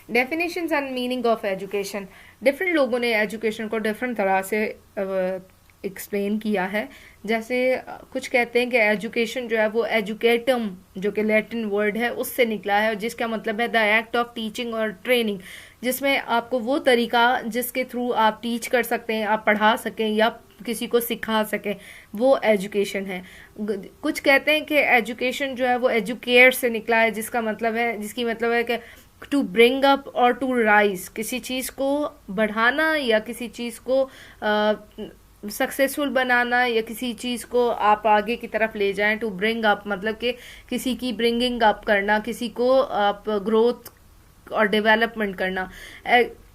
Definitions and meaning of education. Different लोगों ने education को डिफरेंट तरह से एक्सप्लेन किया है। जैसे कुछ कहते हैं कि एजुकेशन जो है वो एजुकेटम, जो कि लैटिन वर्ड है, उससे निकला है, जिसका मतलब है द एक्ट ऑफ टीचिंग और ट्रेनिंग, जिसमें आपको वो तरीका जिसके थ्रू आप टीच कर सकते हैं, आप पढ़ा सकें या किसी को सिखा सकें, वो एजुकेशन है। कुछ कहते हैं कि एजुकेशन जो है वो एजुकेट से निकला है, जिसकी मतलब है कि टू ब्रिंग अप और टू राइज, किसी चीज़ को बढ़ाना या किसी चीज़ को सक्सेसफुल बनाना या किसी चीज़ को आप आगे की तरफ ले जाएं। टू ब्रिंग अप मतलब कि किसी की ब्रिंगिंग अप करना, किसी को आप ग्रोथ और डेवलपमेंट करना।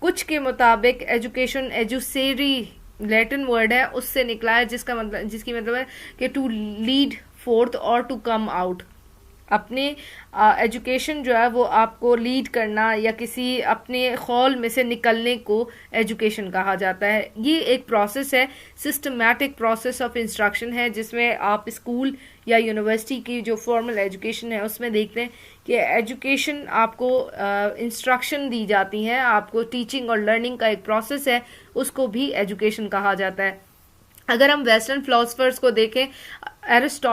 कुछ के मुताबिक एजुकेशन एजुसेरी लैटिन वर्ड है, उससे निकला है, जिसकी मतलब है कि टू लीड फोर्थ और टू कम आउट। अपने एजुकेशन जो है वो आपको लीड करना या किसी अपने खौल में से निकलने को एजुकेशन कहा जाता है। ये एक प्रोसेस है, सिस्टमैटिक प्रोसेस ऑफ इंस्ट्रक्शन है, जिसमें आप स्कूल या यूनिवर्सिटी की जो फॉर्मल एजुकेशन है उसमें देखते हैं कि एजुकेशन आपको इंस्ट्रक्शन दी जाती हैं, आपको टीचिंग और लर्निंग का एक प्रोसेस है, उसको भी एजुकेशन कहा जाता है। अगर हम वेस्टर्न फिलोसफर्स को देखें, अरस्तु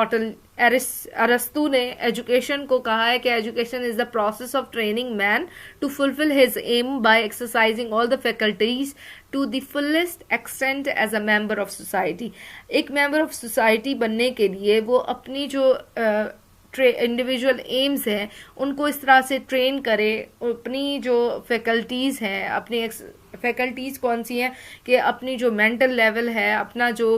ने एजुकेशन को कहा है कि education is the process of training man to fulfil his aim by exercising all the faculties to the fullest extent as a member of society. एक मेंबर ऑफ सोसाइटी बनने के लिए वो अपनी जो इंडिविजुअल एम्स हैं उनको इस तरह से ट्रेन करे, अपनी जो फैकल्टीज़ हैं, अपनी फैकल्टीज़ कौन सी हैं कि अपनी जो मेंटल लेवल है, अपना जो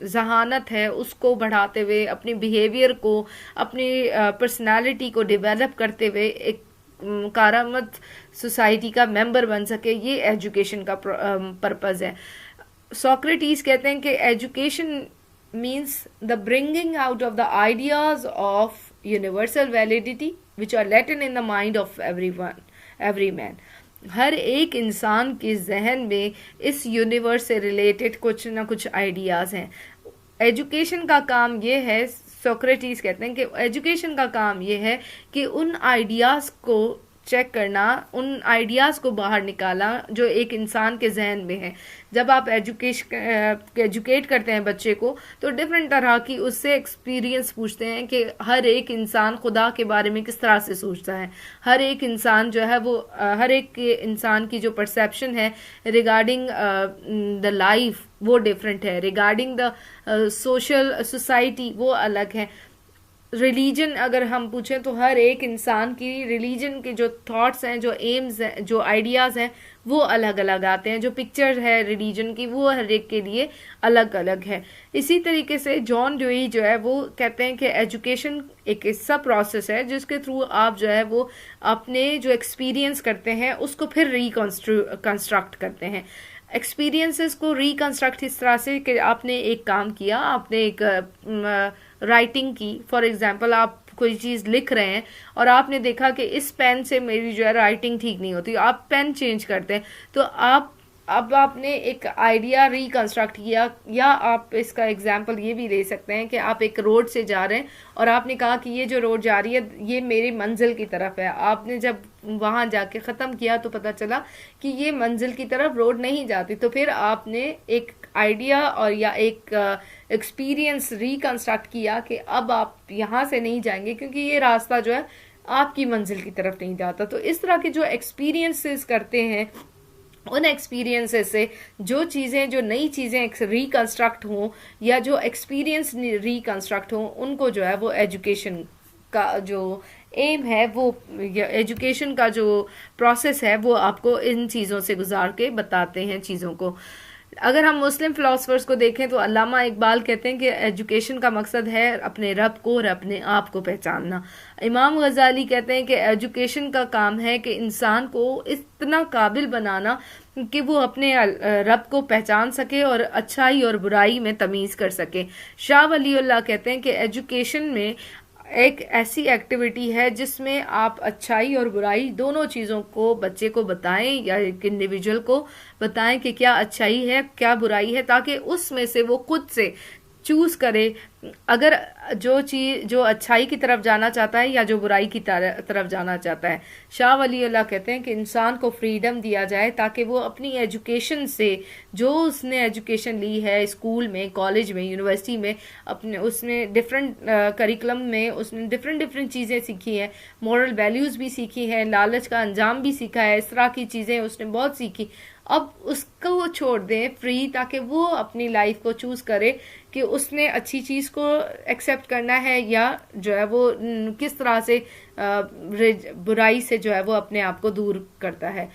जहानत है उसको बढ़ाते हुए, अपनी बिहेवियर को, अपनी पर्सनालिटी को डेवलप करते हुए एक कारामद सोसाइटी का मेंबर बन सके। ये एजुकेशन का पर्पज़ है। सोक्रेटिस कहते हैं कि education means the bringing out of the ideas of universal validity which are latent in the mind of every man। हर एक इंसान के जहन में इस यूनिवर्स से रिलेटेड कुछ ना कुछ आइडियाज़ हैं। एजुकेशन का काम ये है, सोक्रेटिस कहते हैं कि एजुकेशन का काम ये है कि उन आइडियाज़ को चेक करना, उन आइडियाज़ को बाहर निकालना जो एक इंसान के जहन में है। जब आप एजुकेट करते हैं बच्चे को तो डिफरेंट तरह की उससे एक्सपीरियंस पूछते हैं कि हर एक इंसान खुदा के बारे में किस तरह से सोचता है। हर एक इंसान जो है वो हर एक इंसान की जो परसेप्शन है रिगार्डिंग द लाइफ वो डिफरेंट है, रिगार्डिंग द सोशल सोसाइटी वो अलग है। रिलीजन अगर हम पूछें तो हर एक इंसान की रिलीजन के जो थॉट्स हैं, जो एम्स हैं, जो आइडियाज़ हैं वो अलग अलग आते हैं। जो पिक्चर है रिलीजन की वो हर एक के लिए अलग अलग है। इसी तरीके से जॉन ड्यूई जो है वो कहते हैं कि एजुकेशन एक ऐसा प्रोसेस है जिसके थ्रू आप जो है वो अपने जो एक्सपीरियंस करते हैं उसको फिर कंस्ट्रक्ट करते हैं। एक्सपीरियंसेस को रिकंस्ट्रक्ट इस तरह से कि आपने एक काम किया, आपने एक राइटिंग की, फॉर एग्जांपल आप कोई चीज़ लिख रहे हैं और आपने देखा कि इस पेन से मेरी जो है राइटिंग ठीक नहीं होती, आप पेन चेंज करते हैं, तो अब आपने एक आइडिया रिकंस्ट्रक्ट किया। या आप इसका एग्जांपल ये भी ले सकते हैं कि आप एक रोड से जा रहे हैं और आपने कहा कि ये जो रोड जा रही है ये मेरी मंजिल की तरफ है। आपने जब वहां जाके ख़त्म किया तो पता चला कि ये मंजिल की तरफ रोड नहीं जाती, तो फिर आपने एक आइडिया और या एक एक्सपीरियंस रिकंस्ट्रक्ट किया कि अब आप यहाँ से नहीं जाएंगे क्योंकि ये रास्ता जो है आपकी मंजिल की तरफ नहीं जाता। तो इस तरह के जो एक्सपीरियंसेस करते हैं, उन एक्सपीरियंसेस से जो चीज़ें, जो नई चीज़ें रिकंस्ट्रक्ट हों या जो एक्सपीरियंस रिकंस्ट्रक्ट हों, उनको जो है वो एजुकेशन का जो एम है, वो एजुकेशन का जो प्रोसेस है वो आपको इन चीज़ों से गुजार के बताते हैं चीज़ों को। अगर हम मुस्लिम फिलोसफर्स को देखें तो अल्लामा इकबाल कहते हैं कि एजुकेशन का मकसद है अपने रब को और अपने आप को पहचानना। इमाम गजाली कहते हैं कि एजुकेशन का काम है कि इंसान को इतना काबिल बनाना कि वो अपने रब को पहचान सके और अच्छाई और बुराई में तमीज़ कर सके। शाह वलीउल्लाह कहते हैं कि एजुकेशन में एक ऐसी एक्टिविटी है जिसमें आप अच्छाई और बुराई दोनों चीज़ों को बच्चे को बताएं या एक इंडिविजुअल को बताएं कि क्या अच्छाई है क्या बुराई है, ताकि उसमें से वो खुद से चूज करे अगर जो अच्छाई की तरफ जाना चाहता है या जो बुराई की तरफ जाना चाहता है। शाह वली अल्लाह कहते हैं कि इंसान को फ्रीडम दिया जाए ताकि वो अपनी एजुकेशन से, जो उसने एजुकेशन ली है स्कूल में, कॉलेज में, यूनिवर्सिटी में, अपने उसने डिफरेंट करिकुलम में उसने डिफरेंट डिफरेंट चीज़ें सीखी हैं, मॉरल वैल्यूज़ भी सीखी हैं, लालच का अंजाम भी सीखा है, इस तरह की चीज़ें उसने बहुत सीखी। अब उसको वो छोड़ दें फ्री, ताकि वो अपनी लाइफ को चूज करे कि उसने अच्छी चीज को एक्सेप्ट करना है या जो है वो किस तरह से बुराई से जो है वो अपने आप को दूर करता है।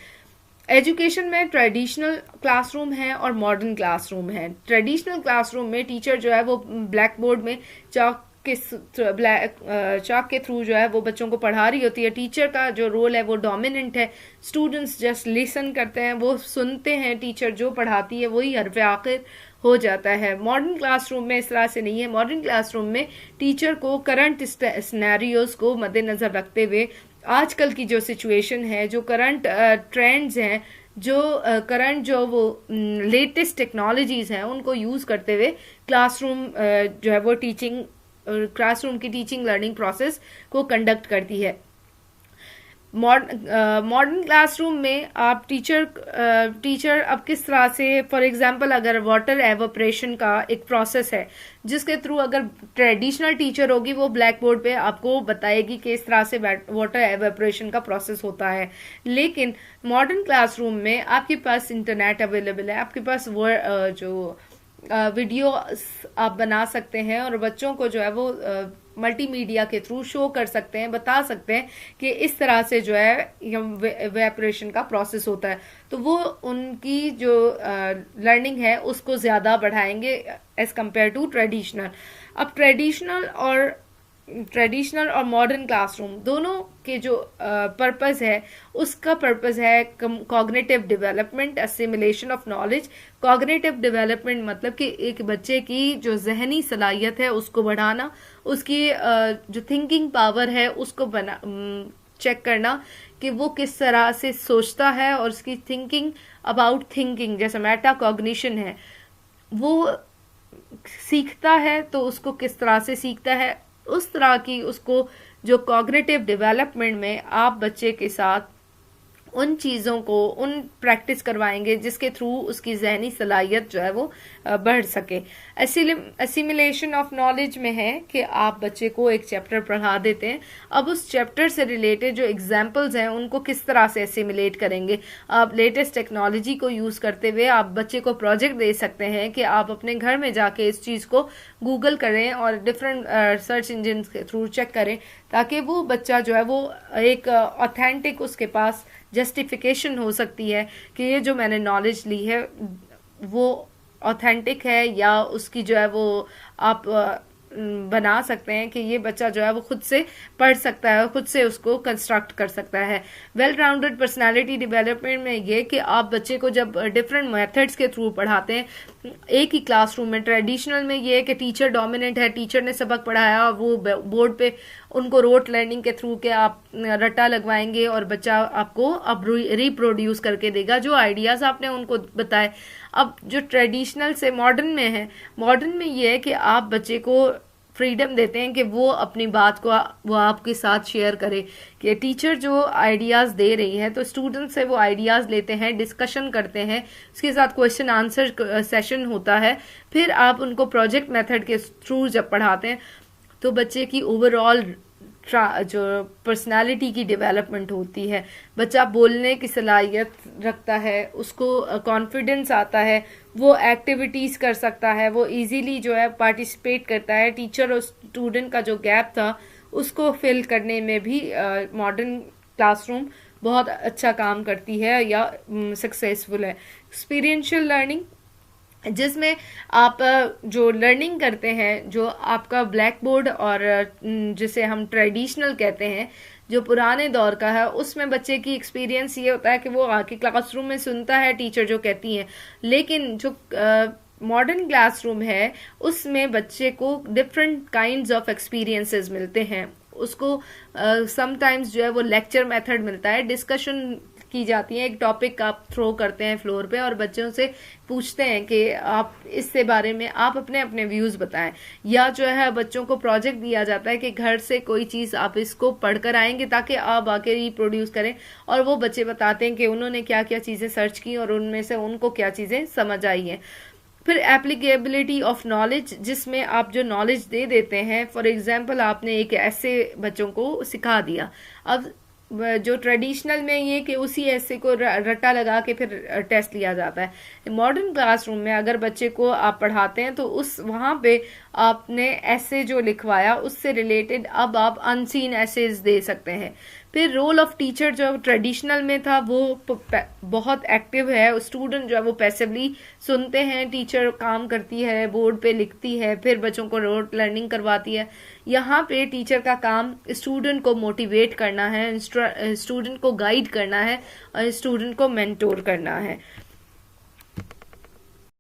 एजुकेशन में ट्रेडिशनल क्लासरूम है और मॉडर्न क्लासरूम है। ट्रेडिशनल क्लासरूम में टीचर जो है वो ब्लैक बोर्ड में चाक के थ्रू जो है वो बच्चों को पढ़ा रही होती है। टीचर का जो रोल है वो डोमिनेंट है, स्टूडेंट्स जस्ट लिसन करते हैं, वो सुनते हैं, टीचर जो पढ़ाती है वही हरफ आखिर हो जाता है। मॉडर्न क्लासरूम में इस तरह से नहीं है। मॉडर्न क्लासरूम में टीचर को करंट सिनेरियोज को मद्देनजर रखते हुए, आजकल की जो सिचुएशन है, जो करंट ट्रेंड्स हैं, जो करंट जो वो लेटेस्ट टेक्नोलॉजीज हैं, उनको यूज करते हुए क्लासरूम जो है वो क्लासरूम की टीचिंग लर्निंग प्रोसेस को कंडक्ट करती है। मॉडर्न क्लासरूम में आप टीचर अब किस तरह से, फॉर एग्जांपल अगर वाटर एवोपरेशन का एक प्रोसेस है जिसके थ्रू, अगर ट्रेडिशनल टीचर होगी वो ब्लैक बोर्ड पे आपको बताएगी कि इस तरह से वाटर एवोपरेशन का प्रोसेस होता है, लेकिन मॉडर्न क्लासरूम में आपके पास इंटरनेट अवेलेबल है, आपके पास जो वीडियो आप बना सकते हैं और बच्चों को जो है वो मल्टीमीडिया के थ्रू शो कर सकते हैं, बता सकते हैं कि इस तरह से जो है इवेपोरेशन का प्रोसेस होता है। तो वो उनकी जो लर्निंग है उसको ज्यादा बढ़ाएंगे एज कम्पेयर टू ट्रेडिशनल। अब ट्रेडिशनल और मॉडर्न क्लासरूम दोनों के जो पर्पस है, उसका पर्पस है cognitive development, assimilation of knowledge. Cognitive development मतलब कि एक बच्चे की जो जहनी सलाहियत है उसको बढ़ाना, उसकी जो थिंकिंग पावर है उसको चेक करना कि वो किस तरह से सोचता है, और उसकी थिंकिंग अबाउट थिंकिंग, जैसे मेटा कॉग्निशन है, वो सीखता है तो उसको किस तरह से सीखता है, उस तरह की उसको जो कॉग्निटिव डेवलपमेंट में आप बच्चे के साथ उन चीज़ों को प्रैक्टिस करवाएंगे जिसके थ्रू उसकी जहनी सलाहियत जो है वो बढ़ सके। असिमिलेशन ऑफ नॉलेज में है कि आप बच्चे को एक चैप्टर पढ़ा देते हैं, अब उस चैप्टर से रिलेटेड जो एग्जाम्पल्स हैं उनको किस तरह से असिमिलेट करेंगे। आप लेटेस्ट टेक्नोलॉजी को यूज़ करते हुए आप बच्चे को प्रोजेक्ट दे सकते हैं कि आप अपने घर में जाके इस चीज़ को गूगल करें और डिफरेंट सर्च इंजिन के थ्रू चेक करें, ताकि वो बच्चा जो है वो एक ऑथेंटिक, उसके पास जस्टिफिकेशन हो सकती है कि ये जो मैंने नॉलेज ली है वो ऑथेंटिक है, या उसकी जो है वो आप बना सकते हैं कि ये बच्चा जो है वो खुद से पढ़ सकता है, खुद से उसको कंस्ट्रक्ट कर सकता है। वेल राउंडेड पर्सनालिटी डेवलपमेंट में ये कि आप बच्चे को जब डिफरेंट मेथड्स के थ्रू पढ़ाते हैं, एक ही क्लासरूम में, ट्रेडिशनल में ये है कि टीचर डोमिनेंट है, टीचर ने सबक पढ़ाया, वो बोर्ड पे उनको रोट लर्निंग के थ्रू के आप रट्टा लगवाएंगे और बच्चा आपको अब रिप्रोड्यूस करके देगा जो आइडियाज आपने उनको बताए। अब जो ट्रेडिशनल से मॉडर्न में है, मॉडर्न में ये है कि आप बच्चे को फ्रीडम देते हैं कि वो अपनी बात को वो आपके साथ शेयर करे, कि टीचर जो आइडियाज दे रही है तो स्टूडेंट से वो आइडियाज लेते हैं, डिस्कशन करते हैं, उसके साथ क्वेश्चन आंसर सेशन होता है, फिर आप उनको प्रोजेक्ट मेथड के थ्रू जब पढ़ाते हैं तो बच्चे की ओवरऑल जो पर्सनालिटी की डेवलपमेंट होती है, बच्चा बोलने की सलाहियत रखता है, उसको कॉन्फिडेंस आता है, वो एक्टिविटीज़ कर सकता है, वो इजीली जो है पार्टिसिपेट करता है। टीचर और स्टूडेंट का जो गैप था उसको फिल करने में भी मॉडर्न क्लासरूम बहुत अच्छा काम करती है या सक्सेसफुल है। एक्सपीरियंशियल लर्निंग, जिसमें आप जो लर्निंग करते हैं, जो आपका ब्लैक बोर्ड और जिसे हम ट्रेडिशनल कहते हैं जो पुराने दौर का है, उसमें बच्चे की एक्सपीरियंस ये होता है कि वो आके क्लासरूम में सुनता है टीचर जो कहती है, लेकिन जो मॉडर्न क्लासरूम है उसमें बच्चे को डिफरेंट काइंड्स ऑफ एक्सपीरियंसेस मिलते हैं। उसको समटाइम्स जो है वो लेक्चर मेथड मिलता है, डिस्कशन की जाती हैं। एक टॉपिक आप थ्रो करते हैं फ्लोर पे और बच्चों से पूछते हैं कि आप इससे बारे में आप अपने अपने व्यूज बताएं, या जो है बच्चों को प्रोजेक्ट दिया जाता है कि घर से कोई चीज आप इसको पढ़कर आएंगे ताकि आप आके रिप्रोड्यूस करें, और वो बच्चे बताते हैं कि उन्होंने क्या क्या चीजें सर्च की और उनमें से उनको क्या चीजें समझ आई हैं। फिर एप्लीकेबिलिटी ऑफ नॉलेज, जिसमें आप जो नॉलेज दे देते हैं, फॉर एग्जांपल आपने एक ऐसे बच्चों को सिखा दिया, अब जो ट्रेडिशनल में ये कि उसी ऐसे को रट्टा लगा के फिर टेस्ट लिया जाता है। मॉडर्न क्लासरूम में अगर बच्चे को आप पढ़ाते हैं तो उस वहाँ पे आपने ऐसे जो लिखवाया उससे रिलेटेड अब आप अनसीन ऐसेज दे सकते हैं। फिर रोल ऑफ टीचर जो ट्रेडिशनल में था वो बहुत एक्टिव है, स्टूडेंट जो है वो पैसिवली सुनते हैं, टीचर काम करती है, बोर्ड पे लिखती है, फिर बच्चों को रोट लर्निंग करवाती है। यहाँ पे टीचर का काम स्टूडेंट को मोटिवेट करना है, स्टूडेंट को गाइड करना है और स्टूडेंट को मेंटोर करना है।